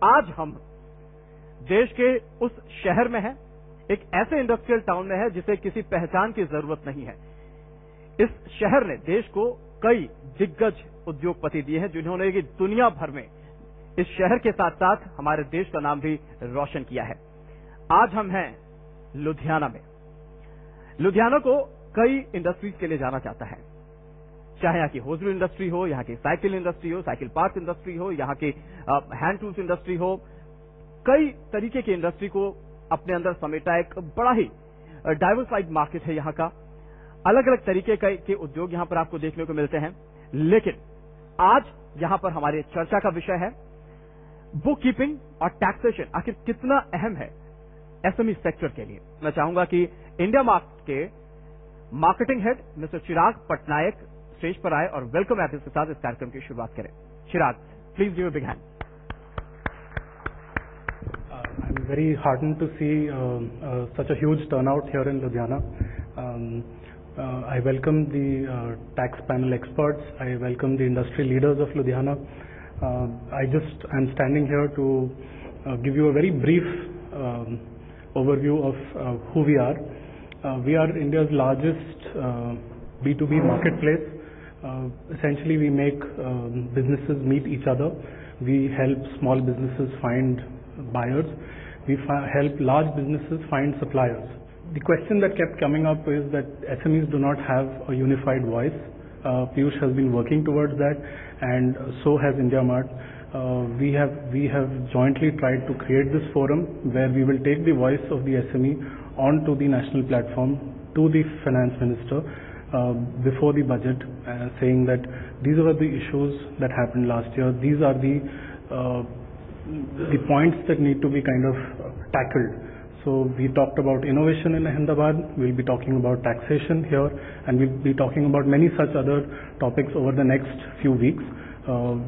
आज हम देश के उस शहर में हैं, एक ऐसे इंडस्ट्रियल टाउन में है जिसे किसी पहचान की जरूरत नहीं है। इस शहर ने देश को कई दिग्गज उद्योगपति दिए हैं जिन्होंने कि दुनिया भर में इस शहर के साथ साथ हमारे देश का नाम भी रोशन किया है। आज हम हैं लुधियाना में। लुधियाना को कई इंडस्ट्रीज के लिए जाना जाता है, चाहे यहाँ की होजरी इंडस्ट्री हो, यहाँ की साइकिल इंडस्ट्री हो, साइकिल पार्ट इंडस्ट्री हो, यहाँ की हैंड टूल्स इंडस्ट्री हो। कई तरीके की इंडस्ट्री को अपने अंदर समेटा एक बड़ा ही डाइवर्सिफाइड मार्केट है यहाँ का। अलग अलग तरीके के उद्योग यहाँ पर आपको देखने को मिलते हैं। लेकिन आज यहाँ पर हमारी चर्चा का विषय है बुक कीपिंग और टैक्सेशन आखिर कितना अहम है एसएमई सेक्टर के लिए। मैं चाहूंगा कि इंडिया मार्ट के मार्केटिंग हेड मिस्टर चिराग पटनायक स्टेज पर आए और वेलकम एड्रेस के साथ इस कार्यक्रम की शुरुआत करें। Chirag, please give a big hand. I'm very heartened to see such a huge turnout here in Ludhiana. I welcome the tax panel experts. I welcome the industry leaders of Ludhiana. I'm standing here to give you a very brief overview of who we are. We are India's largest B2B marketplace. Essentially, we make businesses meet each other. We help small businesses find buyers. We help large businesses find suppliers. The question that kept coming up is that SMEs do not have a unified voice. Piyush has been working towards that, and so has IndiaMart. We have jointly tried to create this forum where we will take the voice of the SME onto the national platform to the finance minister before the budget, saying that these were the issues that happened last year. These are the points that need to be kind of tackled. So we talked about innovation in Ahmedabad, we'll be talking about taxation here, and we'll be talking about many such other topics over the next few weeks,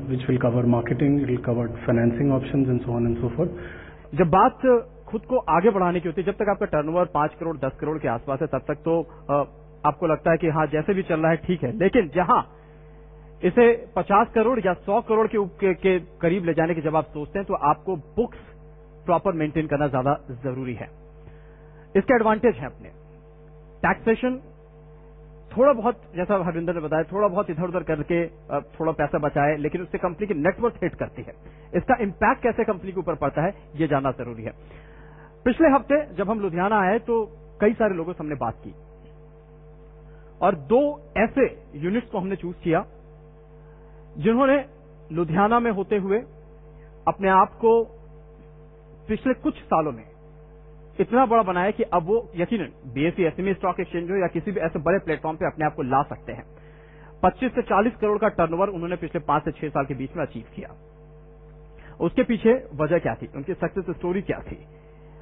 which will cover marketing, it will cover financing options and so on and so forth. जब बात खुद को आगे बढ़ाने की होती है, जब तक आपका टर्नओवर 5 करोड़ 10 करोड़ के आसपास है, तब तक तो आपको लगता है कि हाँ जैसे भी चल रहा है ठीक है। लेकिन जहां इसे 50 करोड़ या 100 करोड़ के करीब ले जाने की जब आप सोचते हैं तो आपको बुक्स प्रॉपर मेंटेन करना ज्यादा जरूरी है। इसके एडवांटेज हैं अपने। टैक्सेशन थोड़ा बहुत, जैसा हरविंदर ने बताया, थोड़ा बहुत इधर उधर करके थोड़ा पैसा बचाए, लेकिन उससे कंपनी की नेटवर्थ हिट करती है। इसका इंपैक्ट कैसे कंपनी के ऊपर पड़ता है ये जानना जरूरी है। पिछले हफ्ते जब हम लुधियाना आए तो कई सारे लोगों से हमने बात की और 2 ऐसे यूनिट्स को हमने चूज किया जिन्होंने लुधियाना में होते हुए अपने आप को पिछले कुछ सालों में इतना बड़ा बनाया कि अब वो यकीनन बीएसई एसएमई स्टॉक एक्सचेंज हो या किसी भी ऐसे बड़े प्लेटफॉर्म पे अपने आप को ला सकते हैं। 25 से 40 करोड़ का टर्नओवर उन्होंने पिछले 5 से 6 साल के बीच में अचीव किया। उसके पीछे वजह क्या थी, उनकी सक्सेस स्टोरी क्या थी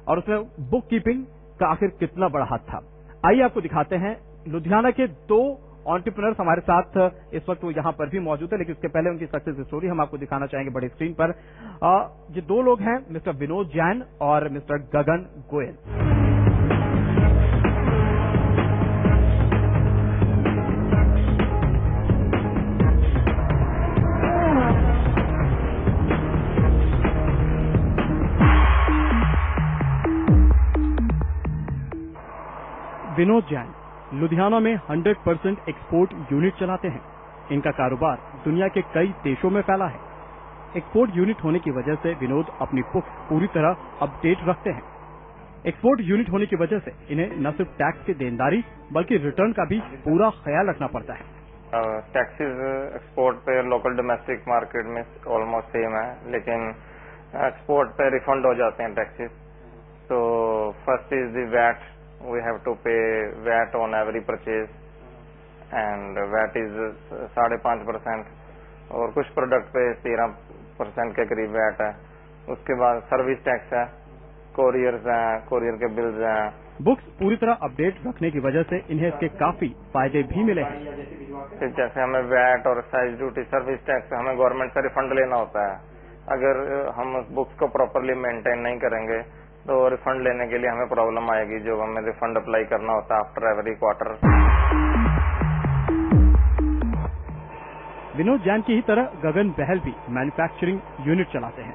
और उसमें बुक कीपिंग का आखिर कितना बड़ा हाथ था। आइए आपको दिखाते हैं। लुधियाना के 2 एंटरप्रेन्योर्स हमारे साथ इस वक्त वो यहां पर भी मौजूद है, लेकिन उसके पहले उनकी सक्सेस स्टोरी हम आपको दिखाना चाहेंगे बड़ी स्क्रीन पर। ये 2 लोग हैं, मिस्टर विनोद जैन और मिस्टर गगन गोयल। विनोद जैन लुधियाना में 100% एक्सपोर्ट यूनिट चलाते हैं। इनका कारोबार दुनिया के कई देशों में फैला है। एक्सपोर्ट यूनिट होने की वजह से विनोद अपनी बुक्स पूरी तरह अपडेट रखते हैं। एक्सपोर्ट यूनिट होने की वजह से इन्हें न सिर्फ टैक्स की देनदारी बल्कि रिटर्न का भी पूरा ख्याल रखना पड़ता है। टैक्सेस एक्सपोर्ट पे लोकल डोमेस्टिक मार्केट में ऑलमोस्ट सेम है, लेकिन एक्सपोर्ट पे रिफंड हो जाते हैं टैक्सेस। तो first is the VAT, we have to pay VAT on every purchase and VAT is 5.5% और कुछ प्रोडक्ट पे 13% के करीब VAT है। उसके बाद सर्विस टैक्स है, कोरियर्स हैं, कोरियर के बिल्स हैं। बुक्स पूरी तरह अपडेट रखने की वजह से इन्हें इसके काफी फायदे भी मिले हैं। फिर जैसे हमें VAT और एक्साइज ड्यूटी, सर्विस टैक्स हमें गवर्नमेंट से रिफंड लेना होता है। अगर हम बुक्स को प्रॉपरली मेंटेन नहीं करेंगे तो रिफंड लेने के लिए हमें प्रॉब्लम आएगी, जो हमें रिफंड अप्लाई करना होता है after every quarter. Vinod Jain की ही तरह गगन बहल भी मैन्युफैक्चरिंग यूनिट चलाते हैं।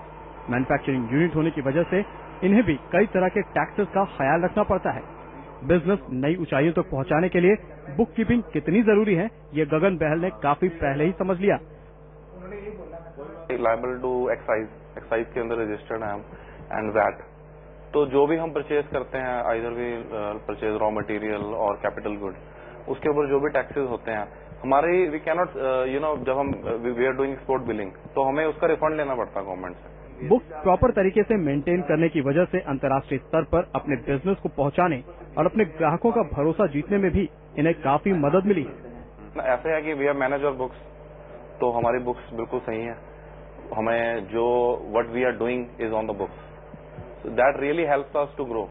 मैन्युफैक्चरिंग यूनिट होने की वजह से इन्हें भी कई तरह के टैक्सेस का ख्याल रखना पड़ता है। बिजनेस नई ऊंचाइयों तक पहुंचाने के लिए बुक कीपिंग कितनी जरूरी है, ये गगन बहल ने काफी पहले ही समझ लिया। लायबल टू एक्साइज के अंदर रजिस्टर्ड है हम, एंड वैट। तो जो भी हम परचेज करते हैं, either we purchase raw material और कैपिटल गुड, उसके ऊपर जो भी टैक्सेस होते हैं हमारे, वी कैन नॉट जब हम we are doing export billing, तो हमें उसका रिफंड लेना पड़ता है गवर्नमेंट से। बुक प्रॉपर तरीके से मेंटेन करने की वजह से अंतर्राष्ट्रीय स्तर पर अपने बिजनेस को पहुंचाने और अपने ग्राहकों का भरोसा जीतने में भी इन्हें काफी मदद मिली है। ऐसे है कि वी आर मैनेजर बुक्स, तो हमारी बुक्स बिल्कुल सही है। हमें जो what we are doing is on the books, so that really helps us to grow.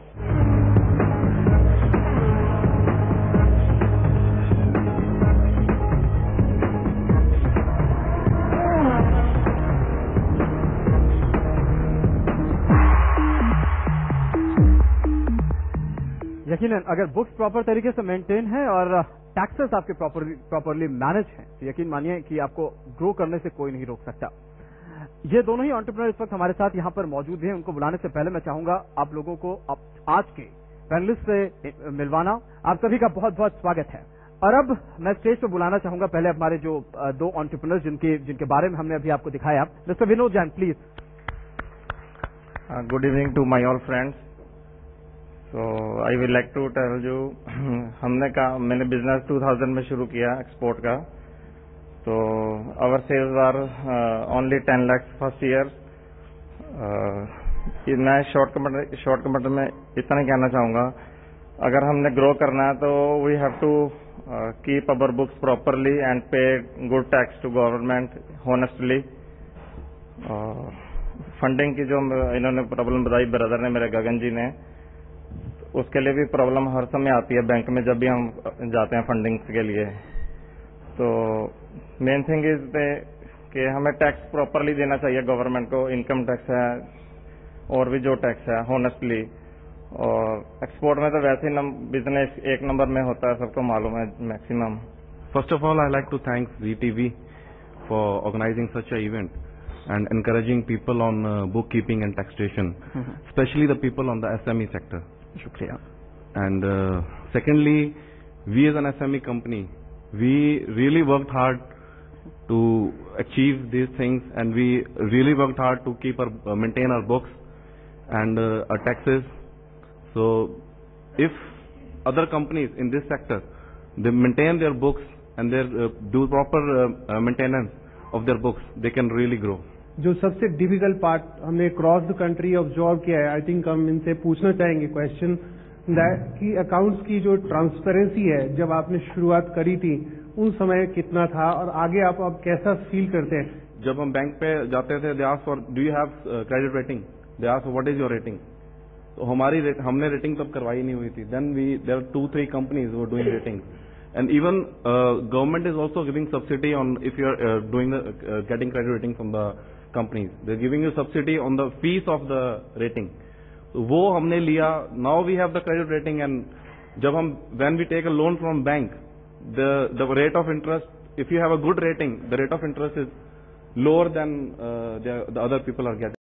यकीनन अगर बुक्स प्रॉपर तरीके से मेंटेन है और टैक्सेस आपके प्रॉपरली मैनेज हैं, तो यकीन मानिए कि आपको ग्रो करने से कोई नहीं रोक सकता। ये दोनों ही एंटरप्रेन्योर इस वक्त हमारे साथ यहाँ पर मौजूद हैं। उनको बुलाने से पहले मैं चाहूंगा आप लोगों को आज के पैनलिस्ट से मिलवाना। आप सभी का बहुत बहुत स्वागत है। और अब मैं स्टेज पर बुलाना चाहूंगा पहले हमारे जो दो एंटरप्रेन्योर्स जिनके बारे में हमने अभी आपको दिखाया। Mister Vinod Jain, please. Good evening to my all friends. So I will like to tell you, मैंने बिजनेस 2000 में शुरू किया एक्सपोर्ट का। So our sales are only 10 lakhs first year. मैं शॉर्ट कमेंट में इतना कहना चाहूंगा, अगर हमने ग्रो करना है तो we have to keep our books properly and pay good tax to government honestly. Funding की जो इन्होंने प्रॉब्लम बताई ब्रदर ने, मेरे गगन जी ने, उसके लिए भी प्रॉब्लम हर समय आती है बैंक में जब भी हम जाते हैं फंडिंग के लिए। तो मेन थिंग इज कि हमें टैक्स प्रॉपरली देना चाहिए गवर्नमेंट को। इनकम टैक्स है और भी जो टैक्स है हॉनेस्टली। और एक्सपोर्ट में तो वैसे ही बिजनेस एक नंबर में होता है, सबको मालूम है maximum. First of all I like to thank ZTV for organising such a event and encouraging people on bookkeeping and taxation, especially the people on the SME sector. शुक्रिया। And secondly, we as an SME company, we really worked hard to achieve these things, and we really worked hard to keep maintain our books and our taxes. So if other companies in this sector, they maintain their books and they do proper maintenance of their books, they can really grow. जो सबसे difficult part हमने cross the country observe किया है, I think हम इनसे पूछना चाहेंगे question कि अकाउंट्स की जो ट्रांसपेरेंसी है, जब आपने शुरुआत करी थी उन समय कितना था और आगे आप अब कैसा फील करते हैं? जब हम बैंक पे जाते थे, they ask for do you have credit rating, they ask what is your rating. तो हमने रेटिंग तब करवाई नहीं हुई थी। Then there are 2-3 companies who are doing rating, and even government is also giving subsidy on if you are doing getting credit rating from the companies. They're giving you subsidy on the fees of the rating. So वो हमने लिया. Now we have the credit rating, and when we take a loan from bank, the rate of interest, if you have a good rating, the rate of interest is lower than the other people are getting.